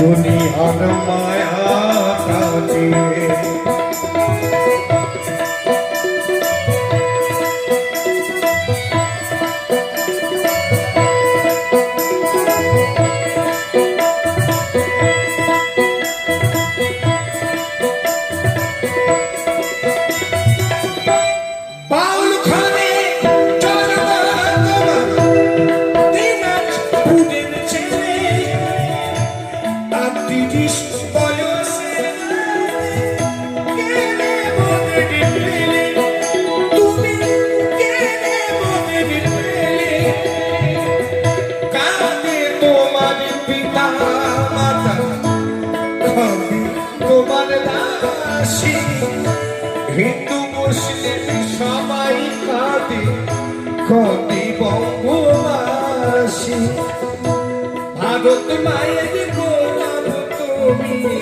দুনিয়ার মায়া কাটিয়ে হিন্দু মুসলিম সবাই কাঁদে কবি বঙ্গবাসী ভারত মায়ের গোলাম তুমি